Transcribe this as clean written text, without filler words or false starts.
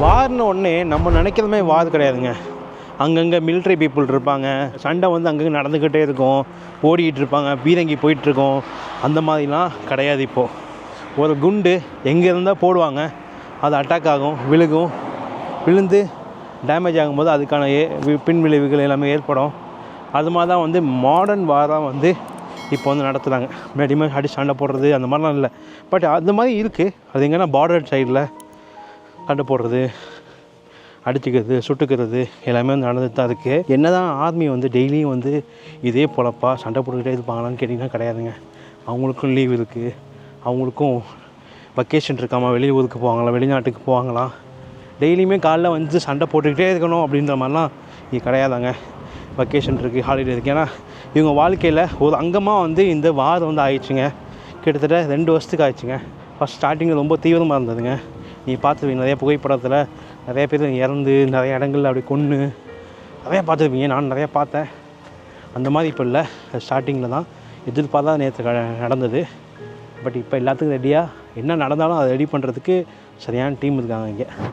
வார்னு ஒன்றே நம்ம நினைக்கிறதுமே வார் கிடையாதுங்க. அங்கங்கே மிலிட்ரி பீப்புள் இருப்பாங்க, சண்டை வந்து அங்கங்கே நடந்துக்கிட்டே இருக்கும், ஓடிக்கிட்டு இருப்பாங்க, பீரங்கி போயிட்டுருக்கோம். அந்த மாதிரிலாம் கிடையாது. இப்போது ஒரு குண்டு எங்கே இருந்தால் போடுவாங்க, அது அட்டாக் ஆகும், விழுந்து டேமேஜ் ஆகும்போது அதுக்கான பின் விளைவுகள் எல்லாமே ஏற்படும். அது மாதிரி தான் வந்து மாடர்ன் வாராக வந்து இப்போ வந்து நடத்துகிறாங்க. முன்னாடியுமே அடிச்சு சண்டை போடுறது அந்த மாதிரிலாம் இல்லை. பட் அந்த மாதிரி இருக்குது. அது எங்கன்னா பார்டர் சைடில் சண்டை போடுறது, அடிச்சுக்கிறது, சுட்டுக்கிறது எல்லாமே வந்து நடந்துட்டு தான் இருக்குது. என்ன தான் ஆர்மி வந்து டெய்லியும் வந்து இதே பொழப்பா சண்டை போட்டுக்கிட்டே இருப்பாங்களான்னு கேட்டிங்கன்னா கிடையாதுங்க. அவங்களுக்கும் லீவ் இருக்குது, அவங்களுக்கும் வக்கேஷன் இருக்காமல் வெளியூருக்கு போவாங்களா, வெளிநாட்டுக்கு போவாங்களா, டெய்லியுமே காலைல வந்து சண்டை போட்டுக்கிட்டே இருக்கணும் அப்படின்ற மாதிரிலாம் இது கிடையாதாங்க. வக்கேஷன் இருக்குது, ஹாலிடே இருக்குது. ஏன்னா இவங்க வாழ்க்கையில் ஒரு அங்கமாக வந்து இந்த வாரம் வந்து ஆயிடுச்சுங்க. கிட்டத்தட்ட 2 வருஷத்துக்கு ஆயிடுச்சுங்க. ஃபஸ்ட் ஸ்டார்டிங்கில் ரொம்ப தீவிரமாக இருந்ததுங்க. நீ பார்த்துருவீங்க நிறைய புகைப்படத்தில் நிறைய பேர் இறந்து, நிறைய இடங்களில் அப்படி கொன்று நிறையா பார்த்துருப்பீங்க. நான் நிறையா பார்த்தேன். அந்த மாதிரி இப்போ இல்லை. ஸ்டார்டிங்கில் தான் எதிர்பார்த்தா நேற்று நடந்தது. பட் இப்போ எல்லாத்துக்கும் ரெடியாக என்ன நடந்தாலும் அதை ரெடி பண்ணுறதுக்கு சரியான டீம் இருக்காங்க இங்கே.